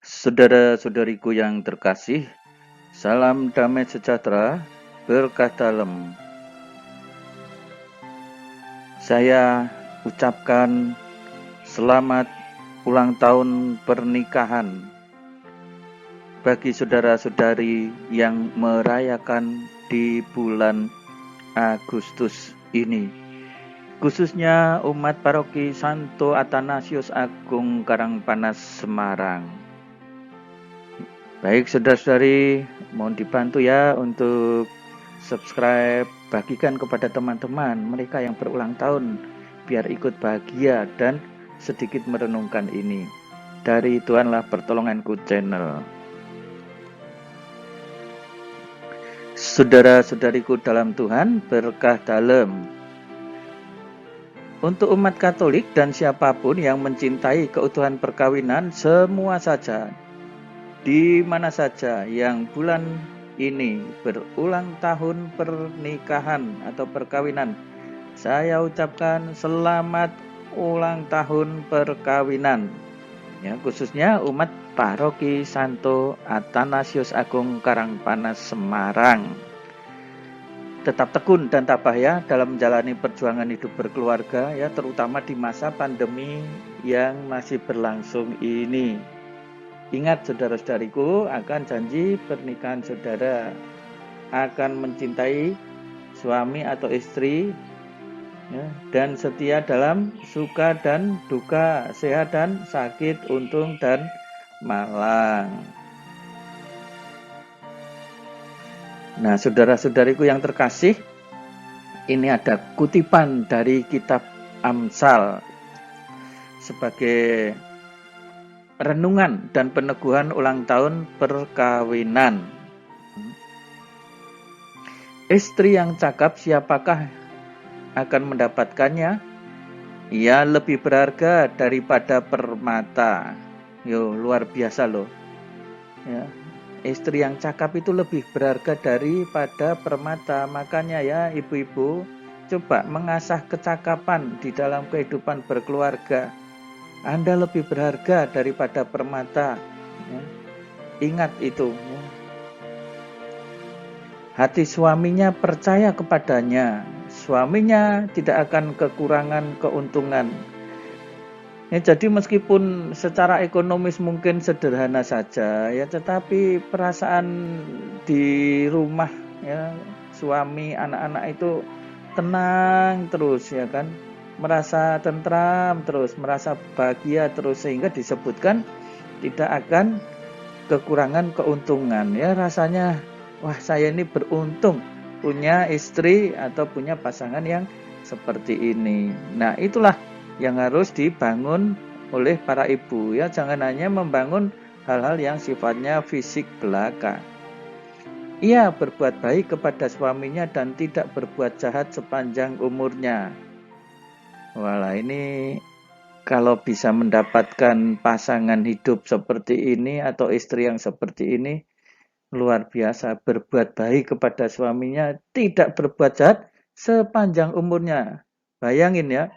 Saudara-saudariku yang terkasih, salam damai sejahtera, berkah dalam. Saya ucapkan selamat ulang tahun pernikahan bagi saudara-saudari yang merayakan di bulan Agustus ini. Khususnya umat paroki Santo Athanasius Agung Karangpanas Semarang. Baik saudara-saudari, mohon dibantu ya untuk subscribe, bagikan kepada teman-teman mereka yang berulang tahun biar ikut bahagia dan sedikit merenungkan ini. Dari Tuhanlah Pertolonganku Channel. Saudara-saudariku dalam Tuhan, berkah dalam. Untuk umat Katolik dan siapapun yang mencintai keutuhan perkawinan, semua saja, di mana saja yang bulan ini berulang tahun pernikahan atau perkawinan, saya ucapkan selamat ulang tahun perkawinan. Ya, khususnya umat paroki Santo Athanasius Agung Karangpanas Semarang. Tetap tekun dan tabah ya dalam menjalani perjuangan hidup berkeluarga ya, terutama di masa pandemi yang masih berlangsung ini. Ingat saudara-saudariku, akan janji pernikahan saudara akan mencintai suami atau istri ya, dan setia dalam suka dan duka, sehat dan sakit, untung dan malang. Nah, saudara-saudariku yang terkasih, ini ada kutipan dari kitab Amsal sebagai renungan dan peneguhan ulang tahun perkawinan. Istri yang cakap siapakah akan mendapatkannya? Ia lebih berharga daripada permata. Yo, luar biasa loh. Ya. Istri yang cakap itu lebih berharga daripada permata. Makanya ya ibu-ibu, coba mengasah kecakapan di dalam kehidupan berkeluarga. Anda lebih berharga daripada permata ya. Ingat itu ya. Hati suaminya percaya kepadanya, suaminya tidak akan kekurangan keuntungan ya. Jadi meskipun secara ekonomis mungkin sederhana saja ya, tetapi perasaan di rumah ya, suami, anak-anak itu tenang terus ya kan, merasa tentram terus, merasa bahagia terus, sehingga disebutkan tidak akan kekurangan keuntungan ya. Rasanya wah, saya ini beruntung punya istri atau punya pasangan yang seperti ini. Nah, itulah yang harus dibangun oleh para ibu ya. Jangan hanya membangun hal-hal yang sifatnya fisik belaka. Ia berbuat baik kepada suaminya dan tidak berbuat jahat sepanjang umurnya. Walah, ini kalau bisa mendapatkan pasangan hidup seperti ini atau istri yang seperti ini, luar biasa. Berbuat baik kepada suaminya, tidak berbuat jahat sepanjang umurnya. Bayangin ya,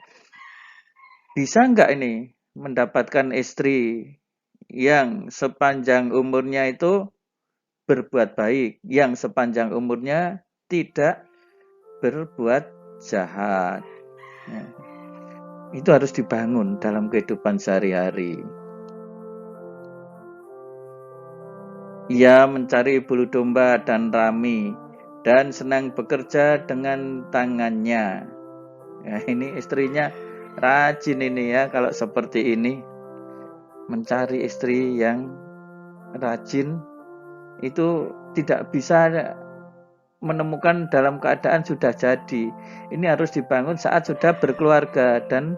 bisa nggak ini mendapatkan istri yang sepanjang umurnya itu berbuat baik, yang sepanjang umurnya tidak berbuat jahat ya. Itu harus dibangun dalam kehidupan sehari-hari. Ia mencari bulu domba dan rami dan senang bekerja dengan tangannya ya. Ini istrinya rajin ini ya. Kalau seperti ini, mencari istri yang rajin itu tidak bisa menemukan dalam keadaan sudah jadi. Ini harus dibangun saat sudah berkeluarga dan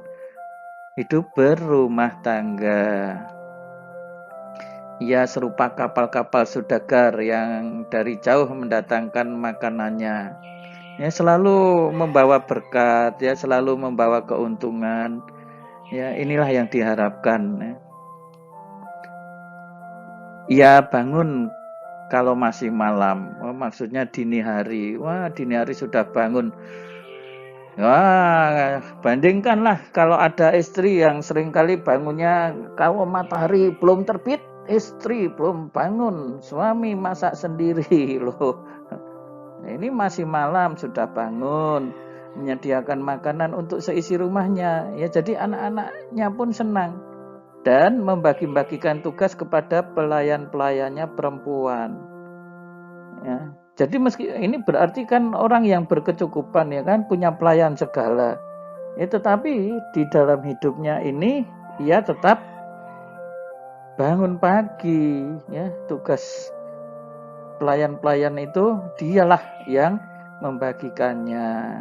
hidup berumah tangga. Ia serupa kapal-kapal saudagar yang dari jauh mendatangkan makanannya. Ya, selalu membawa berkat, ya, selalu membawa keuntungan. Ya, inilah yang diharapkan. Ya. Ia bangun kalau masih malam, maksudnya dini hari. Wah, dini hari sudah bangun. Wah, bandingkanlah kalau ada istri yang seringkali bangunnya kalau matahari belum terbit, istri belum bangun, suami masak sendiri loh. Ini masih malam sudah bangun, menyediakan makanan untuk seisi rumahnya. Ya, jadi anak-anaknya pun senang dan membagi-bagikan tugas kepada pelayan-pelayannya perempuan. Ya. Jadi meski ini berarti kan orang yang berkecukupan ya kan, punya pelayan segala. Ya, tetapi di dalam hidupnya ini ia tetap bangun pagi ya, tugas pelayan-pelayan itu dialah yang membagikannya.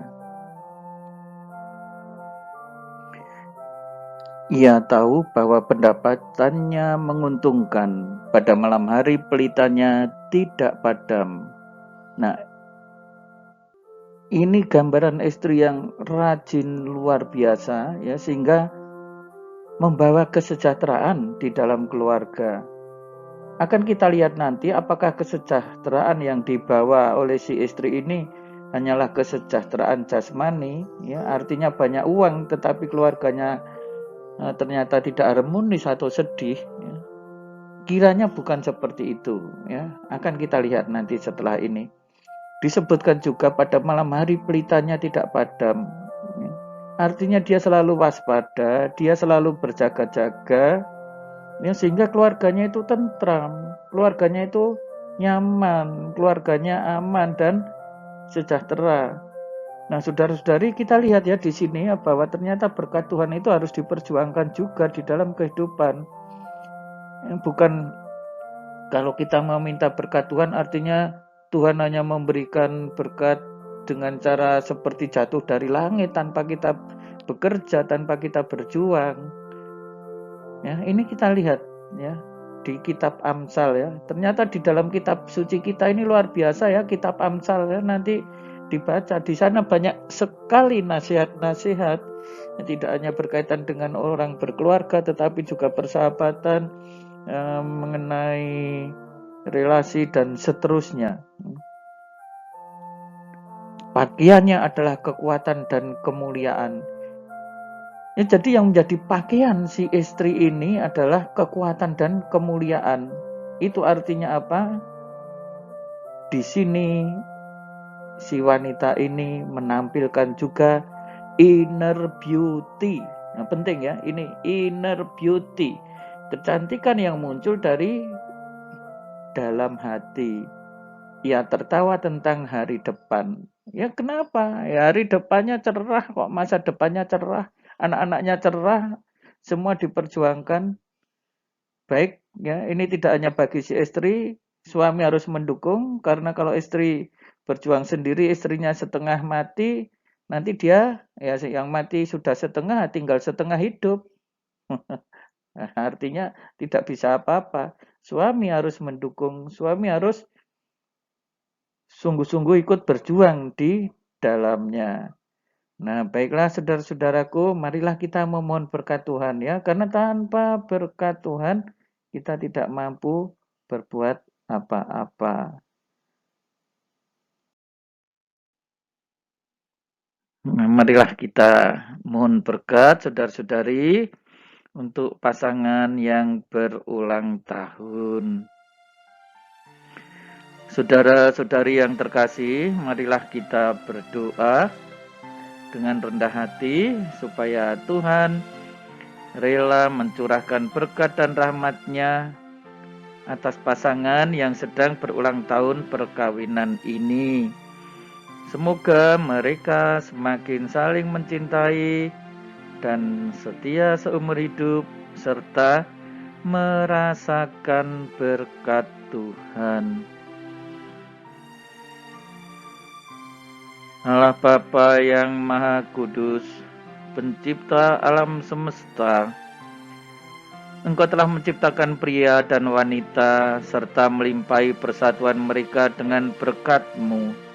Ia tahu bahwa pendapatannya menguntungkan, pada malam hari pelitanya tidak padam. Nah, ini gambaran istri yang rajin luar biasa ya, sehingga membawa kesejahteraan di dalam keluarga. Akan kita lihat nanti apakah kesejahteraan yang dibawa oleh si istri ini hanyalah kesejahteraan jasmani ya, artinya banyak uang tetapi keluarganya ternyata tidak harmonis atau sedih ya. Kiranya bukan seperti itu ya. Akan kita lihat nanti setelah ini. Disebutkan juga pada malam hari pelitanya tidak padam. Artinya dia selalu waspada, dia selalu berjaga-jaga, ya, sehingga keluarganya itu tentram, keluarganya itu nyaman, keluarganya aman dan sejahtera. Nah, saudara-saudari, kita lihat ya di sini ya, bahwa ternyata berkat Tuhan itu harus diperjuangkan juga di dalam kehidupan. Bukan kalau kita meminta berkat Tuhan artinya Tuhan hanya memberikan berkat dengan cara seperti jatuh dari langit tanpa kita bekerja, tanpa kita berjuang. Ya, ini kita lihat ya di kitab Amsal ya. Ternyata di dalam kitab suci kita ini luar biasa ya, kitab Amsal ya, nanti dibaca. Di sana banyak sekali nasihat-nasihat. Tidak hanya berkaitan dengan orang berkeluarga tetapi juga persahabatan, mengenai relasi dan seterusnya. Pakaiannya adalah kekuatan dan kemuliaan. Ya, jadi yang menjadi pakaian si istri ini adalah kekuatan dan kemuliaan. Itu artinya apa? Di sini si wanita ini menampilkan juga inner beauty. Nah, penting ya, ini inner beauty. Kecantikan yang muncul dari dalam hati. Ia tertawa tentang hari depan. Ya kenapa? Ya hari depannya cerah kok, masa depannya cerah, anak-anaknya cerah, semua diperjuangkan. Baik, ya ini tidak hanya bagi si istri, suami harus mendukung, karena kalau istri berjuang sendiri, istrinya setengah mati, nanti dia ya yang mati sudah setengah, tinggal setengah hidup. Artinya tidak bisa apa-apa. Suami harus mendukung, suami harus sungguh-sungguh ikut berjuang di dalamnya. Nah, baiklah saudara-saudaraku, marilah kita memohon berkat Tuhan ya, karena tanpa berkat Tuhan kita tidak mampu berbuat apa-apa. Nah, marilah kita mohon berkat saudara-saudari untuk pasangan yang berulang tahun. Saudara-saudari yang terkasih, marilah kita berdoa dengan rendah hati supaya Tuhan rela mencurahkan berkat dan rahmat-Nya atas pasangan yang sedang berulang tahun perkawinan ini. Semoga mereka semakin saling mencintai dan setia seumur hidup serta merasakan berkat Tuhan. Allah Bapa yang Maha Kudus, pencipta alam semesta, Engkau telah menciptakan pria dan wanita serta melimpahi persatuan mereka dengan berkat-Mu.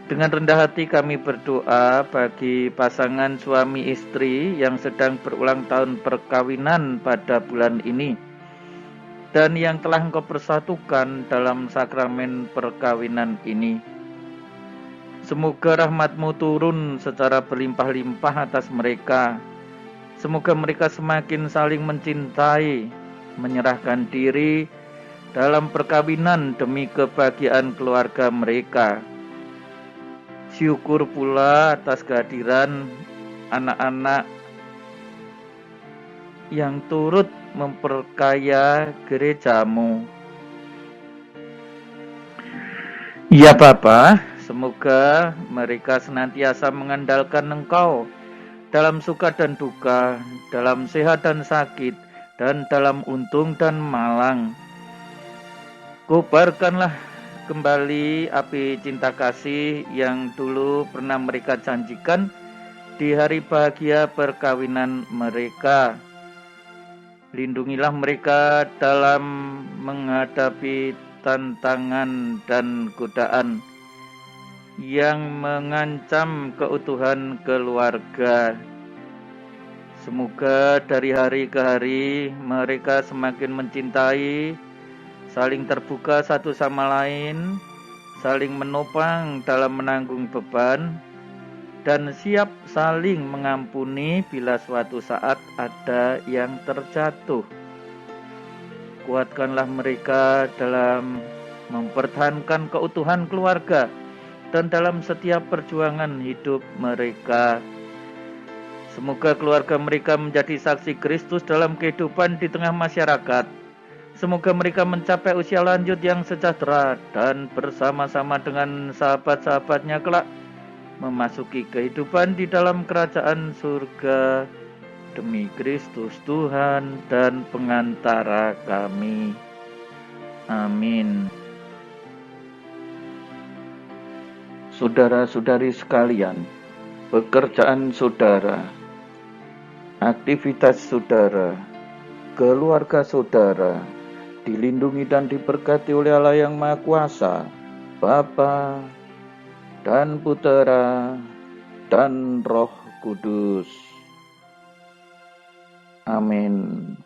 Dengan rendah hati kami berdoa bagi pasangan suami istri yang sedang berulang tahun perkawinan pada bulan ini dan yang telah Engkau persatukan dalam sakramen perkawinan ini. Semoga rahmat-Mu turun secara berlimpah-limpah atas mereka. Semoga mereka semakin saling mencintai, menyerahkan diri dalam perkawinan demi kebahagiaan keluarga mereka. Syukur pula atas kehadiran anak-anak yang turut memperkaya gereja-Mu. Ya Bapa, semoga mereka senantiasa mengandalkan Engkau dalam suka dan duka, dalam sehat dan sakit, dan dalam untung dan malang. Kobarkanlah kembali api cinta kasih yang dulu pernah mereka janjikan di hari bahagia perkawinan mereka. Lindungilah mereka dalam menghadapi tantangan dan godaan yang mengancam keutuhan keluarga. Semoga dari hari ke hari mereka semakin mencintai, saling terbuka satu sama lain, saling menopang dalam menanggung beban, dan siap saling mengampuni bila suatu saat ada yang terjatuh. Kuatkanlah mereka dalam mempertahankan keutuhan keluarga dan dalam setiap perjuangan hidup mereka. Semoga keluarga mereka menjadi saksi Kristus dalam kehidupan di tengah masyarakat. Semoga mereka mencapai usia lanjut yang sejahtera dan bersama-sama dengan sahabat-sahabatnya kelak memasuki kehidupan di dalam kerajaan surga demi Kristus Tuhan dan pengantara kami. Amin. Saudara-saudari sekalian, pekerjaan saudara, aktivitas saudara, keluarga saudara dilindungi dan diberkati oleh Allah yang Maha Kuasa, Bapa dan Putera dan Roh Kudus. Amin.